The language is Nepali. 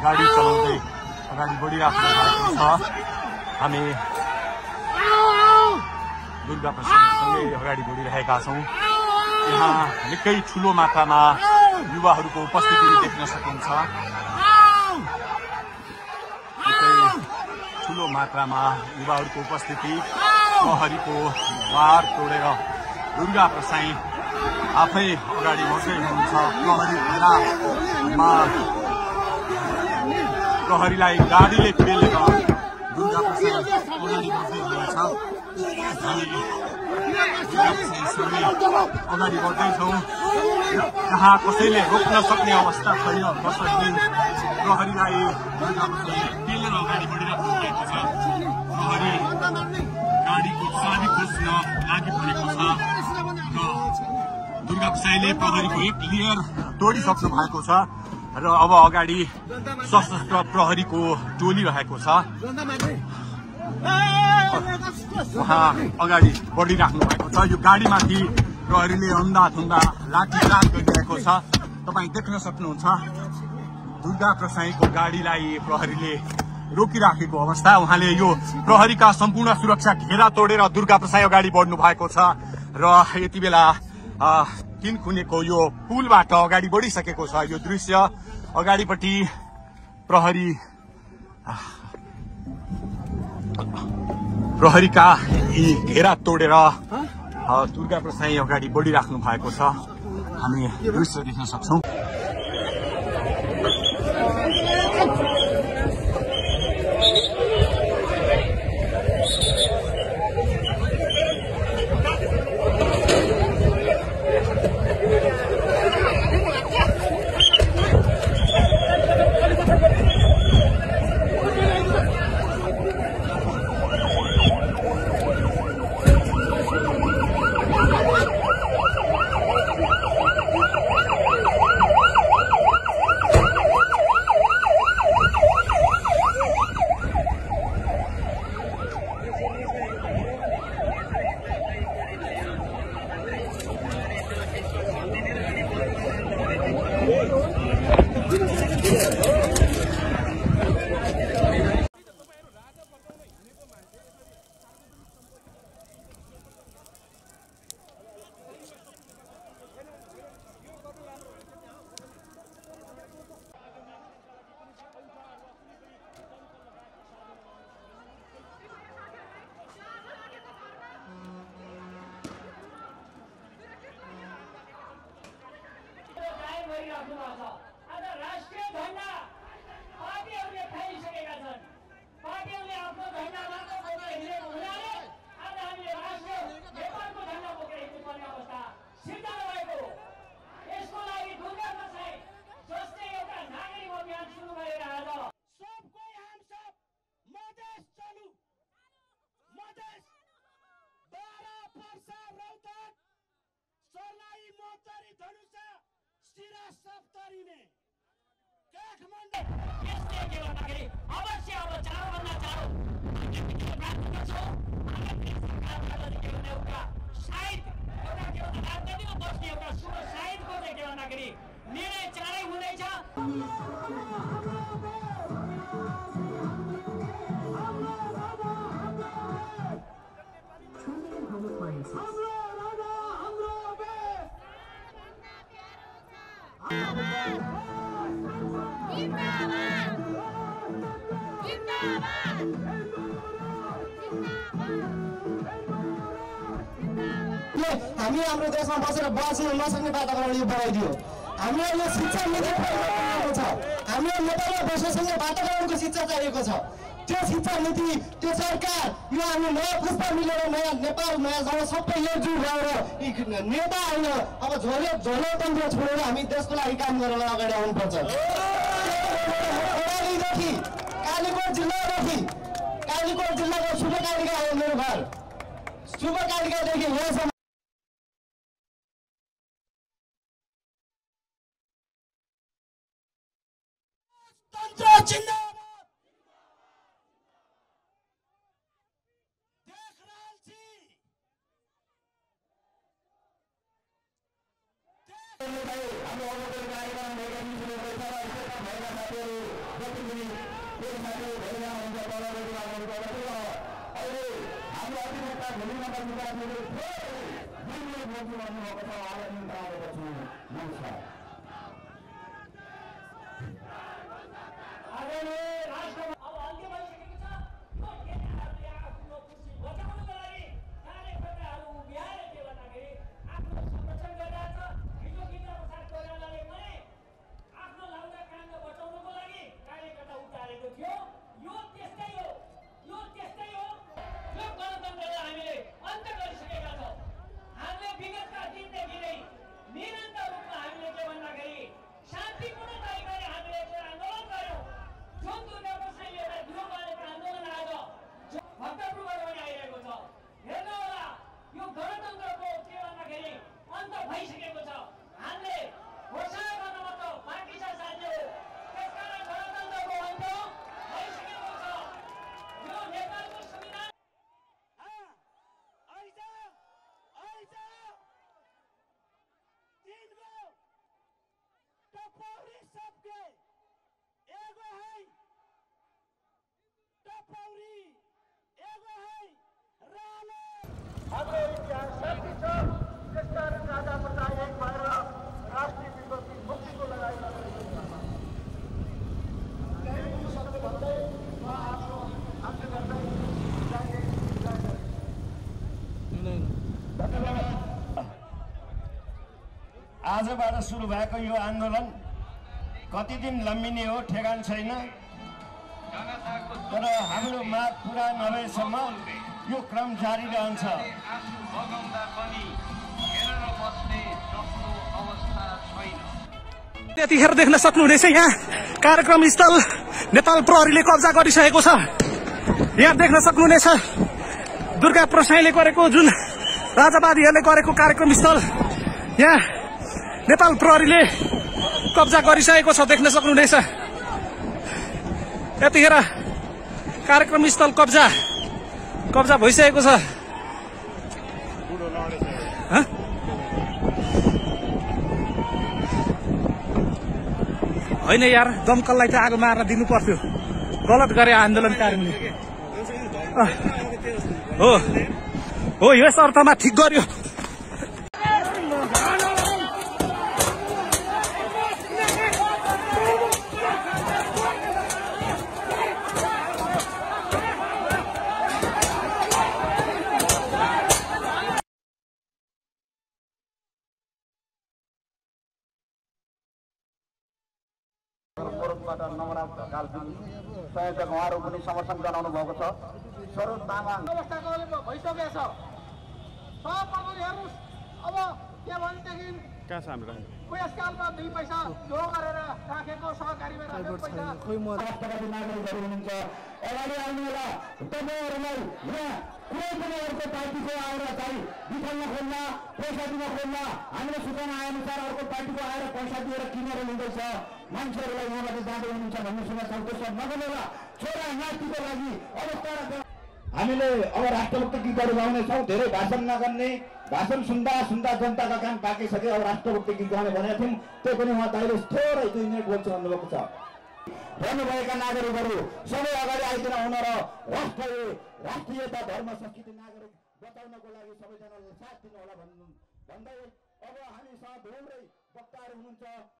गाडी चलाउँदै अगाडि बढिराख्नु भएको छ। हामी दुर्गा प्रसादसँगै अगाडि बढिरहेका छौँ। यहाँ निकै ठुलो मात्रामा युवाहरूको उपस्थिति देख्न सकिन्छ। निकै ठुलो मात्रामा युवाहरूको उपस्थिति, प्रहरीको बार तोडेर दुर्गा प्रसाई आफै अगाडि बढ्दै हुनुहुन्छ। प्रहरीलाई गाडीले पेलेर दुर्गा प्रसाई अगाडि बढ्दै हुनुहुन्छ। अगाडि बढ्दैछौँ। जहाँ कसैले रोक्न सक्ने अवस्था छैन, कसैले प्रहरीलाई दुर्गा प्रसाई पेलेर अगाडि बढिरहेको भएको छ। प्रहरी गाडीको चाबी खोज्न लागि परेको छ र दुर्गा प्रसाईले प्रहरीको एक लेयर तोडिसक्नु भएको छ र अब अगाडि सशस्त्र प्रहरीको टोली रहेको छ। उहाँ अगाडि बढिराख्नु भएको छ। यो गाडीमाथि प्रहरीले अन्धाधुन्दा लाठीचार्ज गरिरहेको छ। तपाईँ देख्न सक्नुहुन्छ दुर्गा प्रसाईको गाडीलाई प्रहरीले रोकिराखेको अवस्था। उहाँले यो प्रहरीका सम्पूर्ण सुरक्षा घेरा तोडेर दुर्गा प्रसाई अगाडि बढ्नु भएको छ र यति बेला तीनखुनेको यो पुलबाट अगाडि बढिसकेको छ। यो दृश्य अगाडिपट्टि प्रहरीका यी घेरा तोडेर दुर्गा प्रसाई अगाडि बढिराख्नु भएको छ। हामी दृश्य देख्न सक्छौँ। आज राष्ट्रिय झण्डा पार्टीहरूले खाइसकेका छन्। पार्टीहरूले आफ्नो झण्डा मात्र बोकेर हिँडेको हुनाले आज हामीले राष्ट्रिय नेपालको झण्डा बोकेर हिँड्नुपर्ने अवस्था सिर्जना भएको हो। यसको लागि दुर्गा प्रसाई जसले एउटा नागरिक अभियान सुरु गरेर आज सबको हम सब मधेस चलु, मधेस 12 पर्सा रौतहट सर्लाही मोहतरी धनुषा सिरा सप्तरी में काठमाडौँ यसले के गर्दाखेरि अवश्य अब चाँडोभन्दा चाँडो प्राप्त गर्छौँ। सरकारबाट के भन्ने एउटा साइड एउटा के भन्दा राजनीतिमा बस्ने एउटा शुभ साइडको चाहिँ के भन्दाखेरि निर्णय चाँडै हुँदैछ। हामी हाम्रो देशमा बसेर बस्न नसक्ने वातावरण यो बनाइदियो। हामीहरूले शिक्षा नीति परिवर्तन छ। हामीलाई नेपालमा बस्नसँगै वातावरणको शिक्षा चाहिएको छ। त्यो शिक्षा नीति, त्यो सरकार, यो हामी नयाँ पुस्ता मिलेर नयाँ नेपाल, नयाँ गाउँ सबै एकजुट भएर नेता होइन, अब झोले तन्त्र छोडेर हामी देशको लागि काम गरेर अगाडि आउनुपर्छ। कालीकोट जिल्लाको शुभकालिका हो मेरो घर। शुभकालिकादेखि यहाँसम्म हाम्रो अवसर कार्यक्रम भएका भएका साथीहरू जति पनि साथीहरू भएर हुन्छ तलबाट लाग्नुपर्छ अहिले हाम्रो अधिवक्ता भूमिका विकासहरू भन्नुभएको छ उहाँलाई निम्ति आएको छु नमस्कार हाम्रो इतिहास साक्षी छ त्यसकारण राजा प्रताप एक भएर राष्ट्रिय विपत्ति मुक्तिको लडाइँ लडेको भन्दै म आफ्नो अन्त्य गर्दै आजबाट सुरु भएको यो आन्दोलन कति दिन लम्बिने हो ठेगान छैन तर हाम्रो माग पुरा नभएसम्म यो क्रम जारी रहन्छ त्यतिखेर देख्न सक्नुहुनेछ यहाँ कार्यक्रम स्थल नेपाल प्रहरीले कब्जा गरिसकेको छ यहाँ देख्न सक्नुहुनेछ दुर्गा प्रसाईले गरेको जुन राजावादीहरूले गरेको कार्यक्रम स्थल यहाँ नेपाल प्रहरीले कब्जा गरिसकेको छ देख्न सक्नुहुनेछ यतिखेर कार्यक्रम स्थल कब्जा भइसकेको छ होइन यार दमकललाई त आगो मार्न दिनु पर्थ्यो गलत गरे आन्दोलनकारीले हो यस अर्थमा ठिक गर्यो नवराज ढकाल संयोजक उहाँहरू पनि समर्थन जनाउनु भएको छ सरोज तामाङ व्यवस्थाको भइसकेको छ सर्वप्रथम हेर्नुहोस् अब के भनेदेखि वयसकालमा 2 पैसा जो गरेर राखेको सहकारीमा राखेको पैसा राष्ट्रवादी नागरिकहरू हुनुहुन्छ अगाडि आउनुहोला तपाईँहरूलाई यहाँ कुनै पनि अर्को पार्टीको आएर चाहिँ विखल्न खोल्न पैसा दिन खोल्न हामीले सूचना आएअनुसार अर्को पार्टीको आएर पैसा दिएर किनेर लिँदैछ मान्छेहरूलाई यहाँबाट जाँदै हुनुहुन्छ भन्ने सुन्न सक्छ त्यसो नगर्नुहोला छोरा नातिको लागि अवस्था हामीले अब राष्ट्रभक्ति गीतहरू गाउनेछौँ धेरै भाषण नगर्ने भाषण सुन्दा सुन्दा जनताका कान पाकिसक्यो अब राष्ट्रभक्ति गीत गाउने भनेका थियौँ त्यो पनि उहाँ दाइले थोरै 2 मिनट बोल्छु भन्नुभएको छ भन्नुभएका नागरिकहरू सबै अगाडि आइदिन हुन र राष्ट्रियता धर्म संस्कृति नागरिक बचाउनको लागि सबैजनाले साथ दिनु होला भन्दै अब हामीसँग धेरै वक्ताहरू हुनुहुन्छ